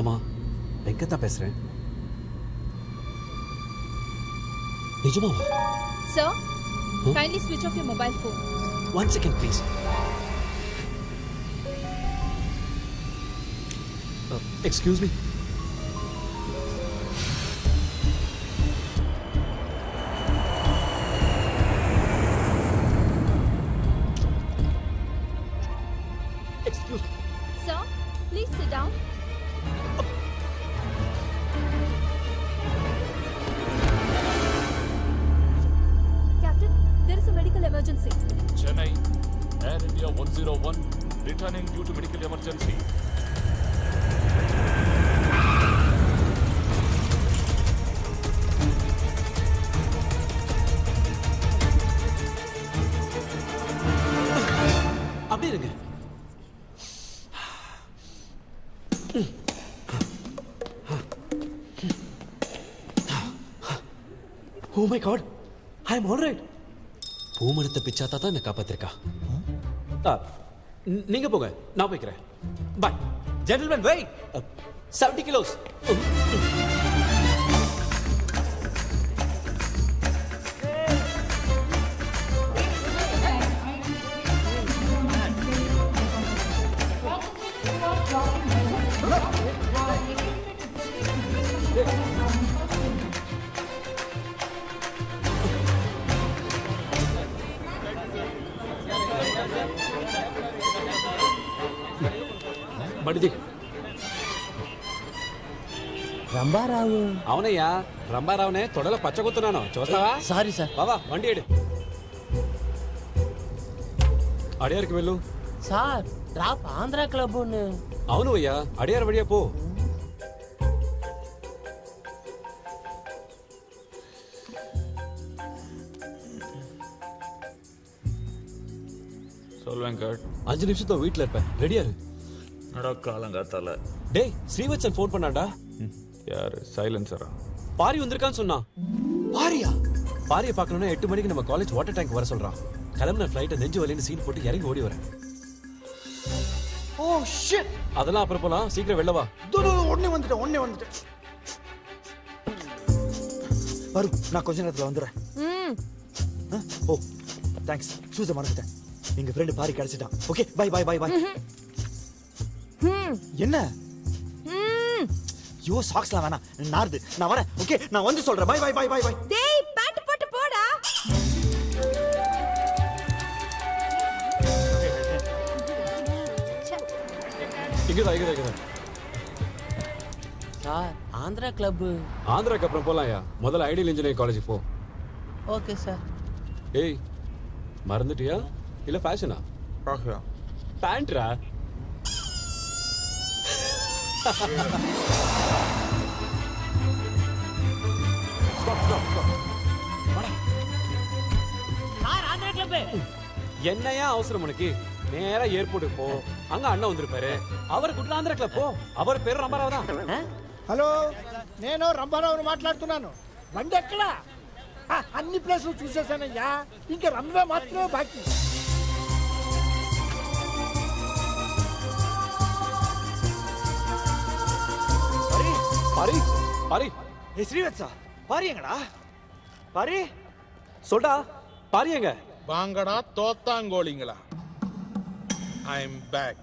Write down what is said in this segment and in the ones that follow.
ஆமா, வெங்கட் தான் பேசுறேன். நிஜமாவா? Sir, kindly switch off your mobile phone. 1 second, please. Excuse me. Excuse me. Sir, please sit down. Captain, there is a medical emergency. Chennai, Air India 101, returning due to medical emergency. அப்படியே இருங்க. Oh my God, I'm all right. பூமரத்தை பிச்சாத்தா தான் என்ன காப்பாத்திருக்கா. நீங்க போங்க, நான் போய்க்கிறேன். Bye. Gentlemen, wait. 70 kilos. బడిది రంబారావు అవునయ్యా, రంబారావునే తొడలో పచ్చగొత్తున్నాను, చూస్తావా? Sorry sir. బాబా వండి ఏడు అడియారికి వెళ్ళు. Sir drop Andhra club. అవును అయ్యా, అడియారు వడియా పో. சொல் வெங்கட். 5 நிமிஷத்தோ வீட்டுல இருப்பேன், ரெடியா இரு. நடக்காலங்காத்தால டேய், ஸ்ரீவத்சன் ஃபோன் பண்ணாடா. யாரு? சைலன்சரா? பாரி வந்திருக்கான்னு சொன்னான். பாரியா? பாரியை பார்க்கணும்னா 8 மணிக்கு நம்ம காலேஜ் வாட்டர் டேங்க் வர சொல்றான். கிளம்புன ஃப்ளைட்டை நெஞ்சு வலின்னு சீன் போட்டு இறங்கி ஓடி வரேன். Oh shit. அதெல்லாம் அப்புறம் போலாம், சீக்கிரம் வெளில வா. உடனே வந்துட்டேன். வரும், நான் கொஞ்ச நேரத்துல வந்துடுறேன். ஓ தேங்க்ஸ், ஷூஸை மறந்துட்டேன். எங்க ஃப்ரெண்ட் பாரி கிடைச்சிட்டான். Okay bye bye bye bye. என்ன? யோ சாக்ஸ்லாம் வேணாம், நார்து. நான் வரேன். ஓகே நான் வந்து சொல்றேன். Bye bye bye bye bye. டேய், பேண்ட் போட்டு போடா. இங்கதான். Sir Andhra club. ஆந்திராக்கு அப்புறம் போலாம்யா, முதல்ல ஐடியல் இன்ஜினியரிங் காலேஜ் போ. Okay sir. ஏய், மறந்துட்டியா இல்ல ஃபேஷனா? பேண்ட்ரா. Sir Andhra club. என்னையா அவசரம் உனக்கு? நேரா ஏர்போர்ட்டுக்கு போ, அங்க அண்ணன் வந்திருப்பாரு, அவர் குட்ல ஆந்திரா கிளப் போ. அவர் பேரு రంబారావు தான். హలో, నేను రంబారావుని మాట్లాడుతున్నాను. బండి ఎక్కడ? అన్ని ప్లేసులు చూసేసానయ్యా, ఇంకా రన్వే మాత్రమే బాకీ. பாரி. ஏ ஸ்ரீவத்சா, பாரி எங்கடா? பாரி சொல்டா, பாரி எங்க? வாங்கடா தோத்தாங்கோலிங்களா. I am back.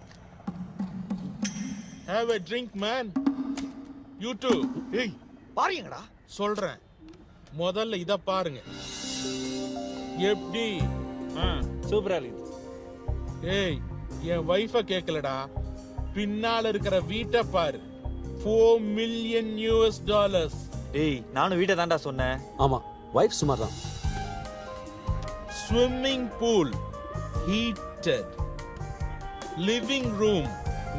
Have a drink, man. You too. ஏய், பாரி எங்கடா? சொல்றேன், முதல்ல இத பாருங்க. எப்படி? சூப்பரா இருக்கு. ஏய், என் வைஃப கேக்கலடா, பின்னால இருக்கிற வீட்டை பாரு. $4 million. டேய், நானும் வீட்டை தான்டா சொன்னேன். ஆமா, வைஃப் சுமார் தான். Swimming pool, heated. Living room,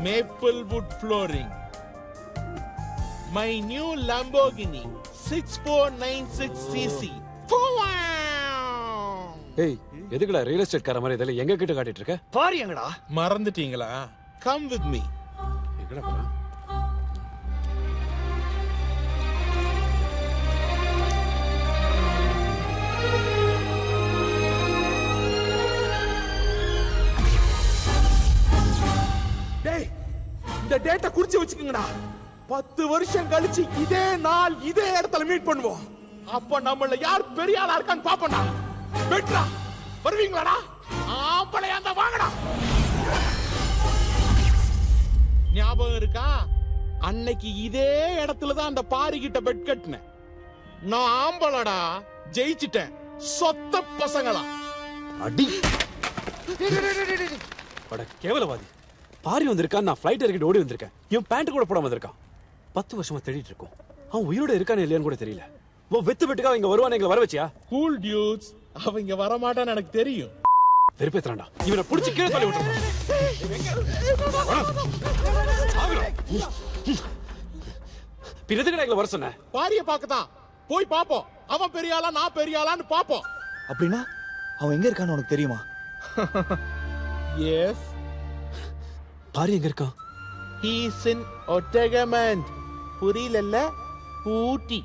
maple wood flooring. My new Lamborghini 6496cc. ஏய், எதுக்குடா ரியல் எஸ்டேட் கார மாதிரி இதெல்லாம் எங்க கிட்ட காட்டிட்டு இருக்க? பாரி எங்கடா? மறந்துட்டீங்களா? Come with me. எங்கடா போற? டேய், இந்த டேட்டா குறிச்சு வச்சுக்கங்கடா. 10 வருஷம் கழிச்சு இதே நாள் இதே இடத்துல மீட் பண்ணுவோம். அப்ப நம்மள யார் பெரிய ஆளா இருக்கான்னு பாப்போம்டா. பெட்ரா வருவீங்களாடா? ஆம்பளையா இருந்தா வாங்கடா. ஞாபகம் இருக்கா? அன்னைக்கு இதே இடத்துல தான் அந்த பாரி கிட்ட பெட் கட்டினேன். நான் ஆம்பளடா, ஜெயிச்சிட்டேன். சொத்த பசங்களா அடி அட கேவலவாதி. பாரி வந்திருக்கான், நான் ஃப்ளைட் இறக்கிட்டு ஓடி வந்திருக்கேன். இவன் பேண்ட் கூட போடாம வந்திருக்கான். 10 வருஷமா தேடிட்டு இருக்கோம். அவன் உயிரோட இருக்கானே இல்லையான்னு கூட தெரியல. வெத்து வெட்டுக்கா இங்க வருவான், எங்களை வர வச்சியா? கூல் டியூட்ஸ், அவங்க வர மாட்டான்னு எனக்கு தெரியும். வெறுப்பேத்துறான்டா. இவனை புடிச்சு கீழே தள்ளி விட்டுறான். பிறதுக்கு எங்களை வர சொன்ன பாரிய பாக்கதான் போய் பாப்போம். அவன் பெரிய ஆளா நான் பெரிய ஆளான்னு பாப்போம். அப்படின்னா அவன் எங்க இருக்கான்னு உனக்கு தெரியுமா? எஸ், பாரி எங்க இருக்கான்? he is in Otagamand. புரியலல்ல? ஊட்டி.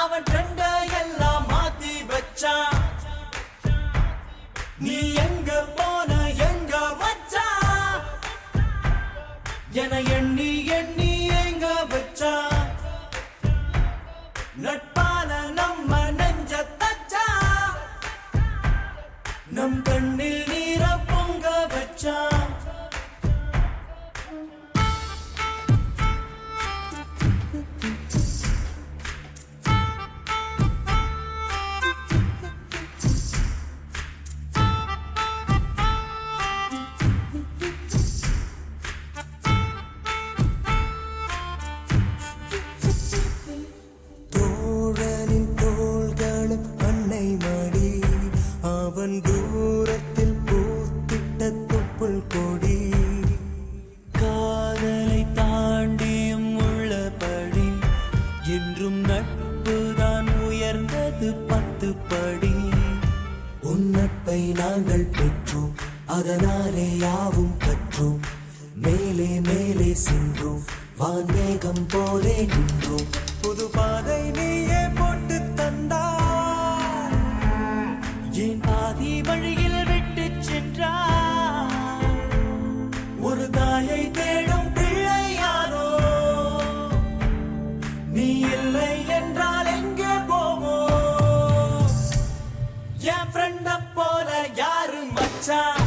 அவன் ட்ரெண்ட எல்லாம் மாத்தி வச்சான். நீ எங்க போன எங்க மச்சான் என எண்ணி எண்ணி எங்க வச்சான். நட்பால நம்ம நெஞ்ச தச்சா, நம் கண்ணில் நீர பொங்க வச்சான். தூரத்தில் பூத்திட்ட தொப்புள் கொடி, காதலை தாண்டியும் உள்ளபடி என்றும் நட்புதான் உயர்ந்தது 10 படி. உன் நட்பை நாங்கள் பெற்றோம், அதனாலே யாவும் கற்றோம். மேலே மேலே சென்றோம், வான்மேகம் போலே நின்றோம். புது பாதை நீயே போட்டு தந்தா, என் பாதி வழியில் விட்டு சென்றார். ஒரு தாயை தேடும் பிள்ளையாரோ, நீ இல்லை என்றால் எங்கே போவோம்? என் ஃப்ரெண்ட போல யாரு மச்சான்?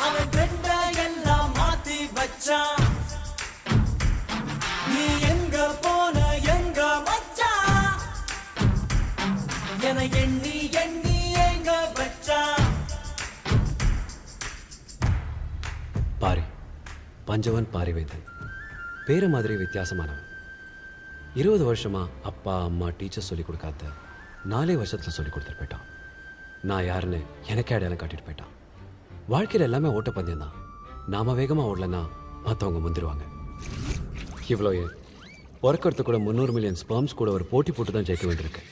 அவன் ஃப்ரெண்ட எல்லாம் மாத்தி வச்சான். நீ எங்க போன எங்க மச்சான் என எண்ணி எண்ணி எங்க வச்சான். பாரி பஞ்சவன் பாரிவேந்தன். பேரு மாதிரி வித்தியாசமானவன். 20 வருஷமா அப்பா அம்மா டீச்சர் சொல்லி கொடுக்காத 4 வருஷத்துல சொல்லி கொடுத்துட்டு போயிட்டான். நான் யாருன்னு எனக்கே அடையாளம் காட்டிட்டு போயிட்டான். வாழ்க்கையில் எல்லாமே ஓட்டப்பந்தயம் தான். நாம வேகமா ஓடலன்னா மற்றவங்க முந்திருவாங்க. இவ்வளோ பிறக்கிறது கூட 300 மில்லியன் ஸ்பெர்ம்ஸ் கூட ஒரு போட்டி போட்டு தான் ஜெயிக்க வேண்டியிருக்கு.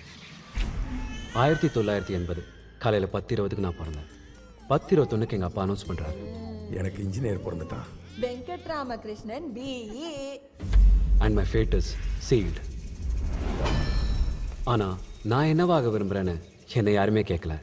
1980 காலையில் 10:20க்கு நான் பிறந்தேன். 10:21 எங்கள் அப்பா அனௌன்ஸ் பண்ணுறாரு, எனக்கு இன்ஜினியர் பிறந்துட்டான். Venkatramakrishnan BE. And my fate is sealed. ஆனால் நான் என்னவாக விரும்புகிறேன்னு என்னை யாருமே கேட்கல.